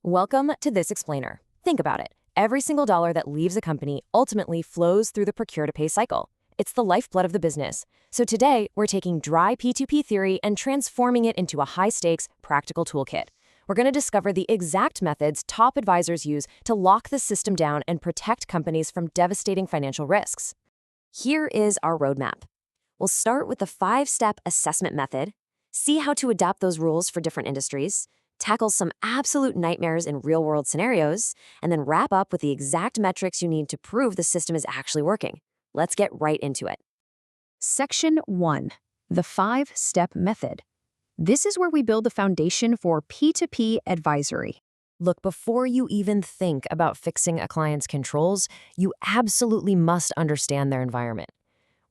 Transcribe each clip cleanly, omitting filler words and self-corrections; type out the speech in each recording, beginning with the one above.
Welcome to This Explainer. Think about it. Every single dollar that leaves a company ultimately flows through the procure-to-pay cycle. It's the lifeblood of the business. So today, we're taking dry P2P theory and transforming it into a high-stakes, practical toolkit. We're going to discover the exact methods top advisors use to lock the system down and protect companies from devastating financial risks. Here is our roadmap. We'll start with the 5-step assessment method, see how to adapt those rules for different industries, tackle some absolute nightmares in real-world scenarios, and then wrap up with the exact metrics you need to prove the system is actually working. Let's get right into it. Section 1. The 5-step method. This is where we build the foundation for P2P advisory. Look, before you even think about fixing a client's controls, you absolutely must understand their environment.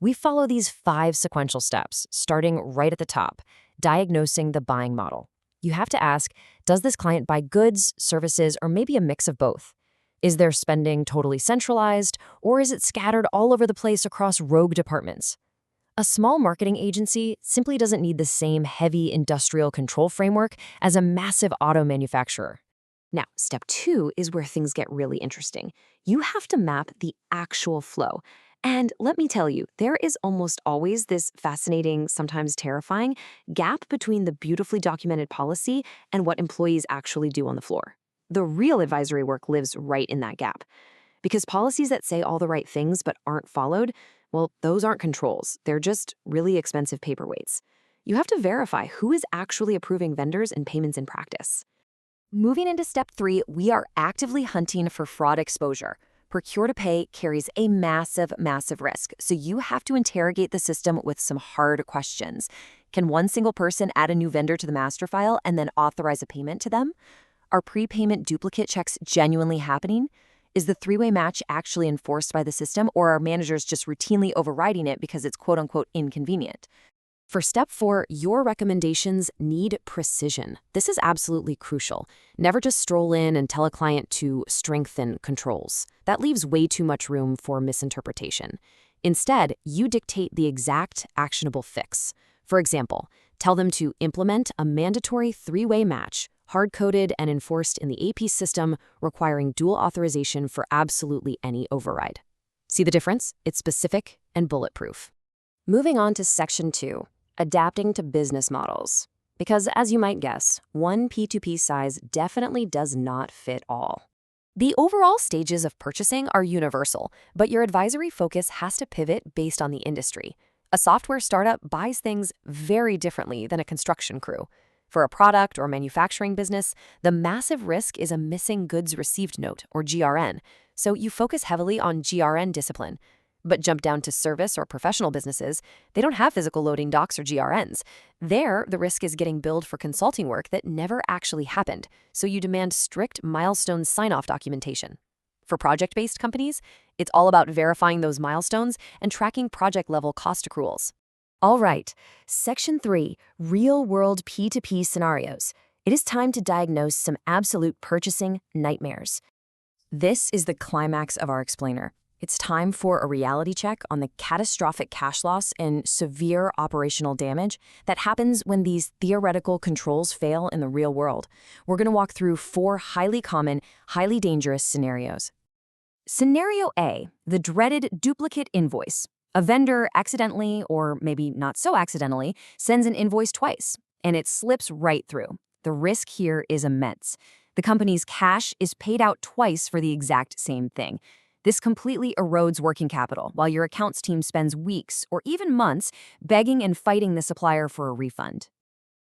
We follow these 5 sequential steps, starting right at the top, diagnosing the buying model. You have to ask, does this client buy goods, services, or maybe a mix of both? Is their spending totally centralized, or is it scattered all over the place across rogue departments? A small marketing agency simply doesn't need the same heavy industrial control framework as a massive auto manufacturer. Now, step 2 is where things get really interesting. You have to map the actual flow. And let me tell you, there is almost always this fascinating, sometimes terrifying, gap between the beautifully documented policy and what employees actually do on the floor. The real advisory work lives right in that gap. Because policies that say all the right things but aren't followed, well, those aren't controls. They're just really expensive paperweights. You have to verify who is actually approving vendors and payments in practice. Moving into step 3, we are actively hunting for fraud exposure. Procure-to-Pay carries a massive risk, so you have to interrogate the system with some hard questions. Can one single person add a new vendor to the master file and then authorize a payment to them? Are prepayment duplicate checks genuinely happening? Is the three-way match actually enforced by the system, or are managers just routinely overriding it because it's quote-unquote inconvenient? For step 4, your recommendations need precision. This is absolutely crucial. Never just stroll in and tell a client to strengthen controls. That leaves way too much room for misinterpretation. Instead, you dictate the exact actionable fix. For example, tell them to implement a mandatory three-way match, hard-coded and enforced in the AP system, requiring dual authorization for absolutely any override. See the difference? It's specific and bulletproof. Moving on to section 2. Adapting to business models. Because as you might guess, one P2P size definitely does not fit all. The overall stages of purchasing are universal, but your advisory focus has to pivot based on the industry. A software startup buys things very differently than a construction crew. For a product or manufacturing business, the massive risk is a missing goods received note, or GRN, so you focus heavily on GRN discipline. But jump down to service or professional businesses, they don't have physical loading docks or GRNs. There, the risk is getting billed for consulting work that never actually happened, so you demand strict milestone sign-off documentation. For project-based companies, it's all about verifying those milestones and tracking project-level cost accruals. All right, section 3, real-world P2P scenarios. It is time to diagnose some absolute purchasing nightmares. This is the climax of our explainer. It's time for a reality check on the catastrophic cash loss and severe operational damage that happens when these theoretical controls fail in the real world. We're going to walk through 4 highly common, highly dangerous scenarios. Scenario A, the dreaded duplicate invoice. A vendor accidentally, or maybe not so accidentally, sends an invoice twice, and it slips right through. The risk here is immense. The company's cash is paid out twice for the exact same thing. This completely erodes working capital, while your accounts team spends weeks or even months begging and fighting the supplier for a refund.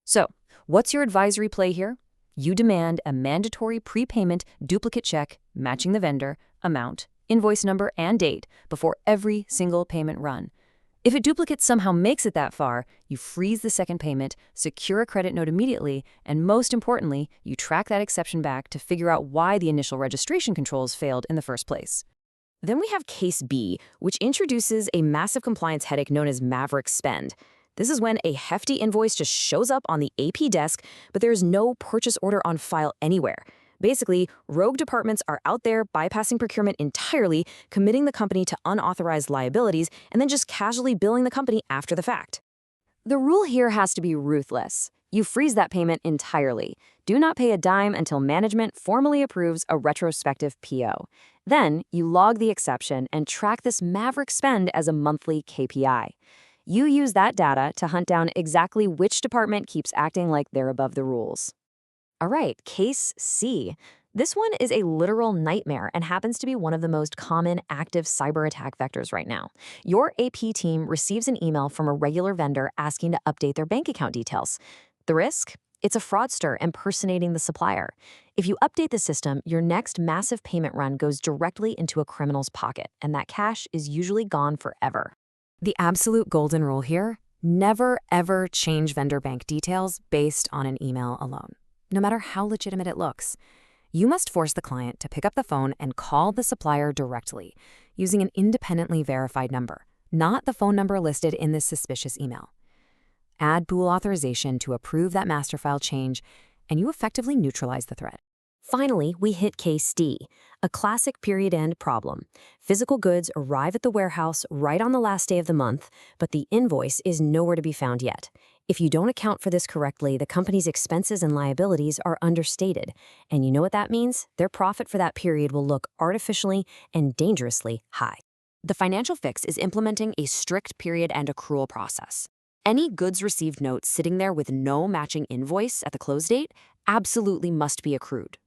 So, what's your advisory play here? You demand a mandatory prepayment duplicate check matching the vendor, amount, invoice number, and date before every single payment run. If a duplicate somehow makes it that far, you freeze the second payment, secure a credit note immediately, and most importantly, you track that exception back to figure out why the initial registration controls failed in the first place. Then we have case B, which introduces a massive compliance headache known as maverick spend. This is when a hefty invoice just shows up on the AP desk, but there is no purchase order on file anywhere. Basically, rogue departments are out there bypassing procurement entirely, committing the company to unauthorized liabilities, and then just casually billing the company after the fact. The rule here has to be ruthless. You freeze that payment entirely. Do not pay a dime until management formally approves a retrospective PO. Then, you log the exception and track this maverick spend as a monthly KPI. You use that data to hunt down exactly which department keeps acting like they're above the rules. All right, case C. This one is a literal nightmare and happens to be one of the most common active cyber attack vectors right now. Your AP team receives an email from a regular vendor asking to update their bank account details. The risk? It's a fraudster impersonating the supplier. If you update the system, your next massive payment run goes directly into a criminal's pocket, and that cash is usually gone forever. The absolute golden rule here: never ever change vendor bank details based on an email alone, no matter how legitimate it looks. You must force the client to pick up the phone and call the supplier directly, using an independently verified number, not the phone number listed in this suspicious email. Add pool authorization to approve that master file change, and you effectively neutralize the threat. Finally, we hit case D, a classic period-end problem. Physical goods arrive at the warehouse right on the last day of the month, but the invoice is nowhere to be found yet. If you don't account for this correctly, the company's expenses and liabilities are understated. And you know what that means? Their profit for that period will look artificially and dangerously high. The financial fix is implementing a strict period-end accrual process. Any goods received note sitting there with no matching invoice at the close date absolutely must be accrued.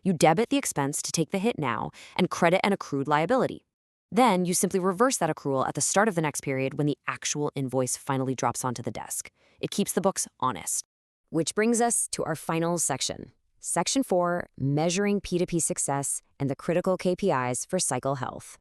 You debit the expense to take the hit now and credit an accrued liability. Then you simply reverse that accrual at the start of the next period when the actual invoice finally drops onto the desk. It keeps the books honest. Which brings us to our final section. Section 4, measuring P2P success and the critical KPIs for cycle health.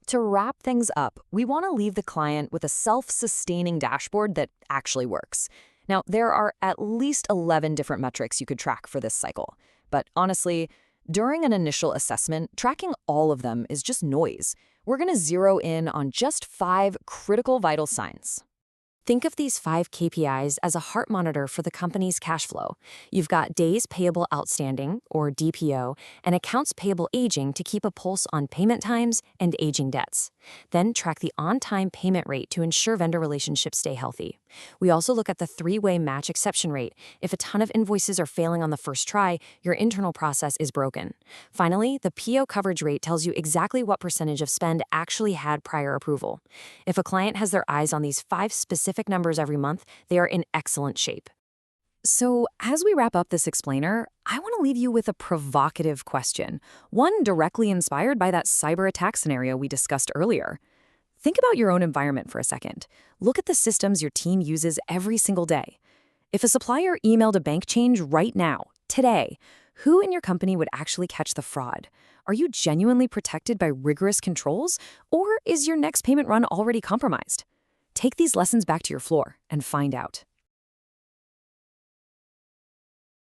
To wrap things up, we want to leave the client with a self-sustaining dashboard that actually works. Now, there are at least 11 different metrics you could track for this cycle. But honestly, during an initial assessment, tracking all of them is just noise. We're going to zero in on just 5 critical vital signs. Think of these 5 KPIs as a heart monitor for the company's cash flow. You've got days payable outstanding, or DPO, and accounts payable aging to keep a pulse on payment times and aging debts. Then track the on-time payment rate to ensure vendor relationships stay healthy. We also look at the 3-way match exception rate. If a ton of invoices are failing on the first try, your internal process is broken. Finally, the PO coverage rate tells you exactly what percentage of spend actually had prior approval. If a client has their eyes on these 5 specific numbers every month, they are in excellent shape. So, as we wrap up this explainer, I want to leave you with a provocative question, one directly inspired by that cyber attack scenario we discussed earlier. Think about your own environment for a second. Look at the systems your team uses every single day. If a supplier emailed a bank change right now, today, who in your company would actually catch the fraud? Are you genuinely protected by rigorous controls, or is your next payment run already compromised? Take these lessons back to your floor and find out.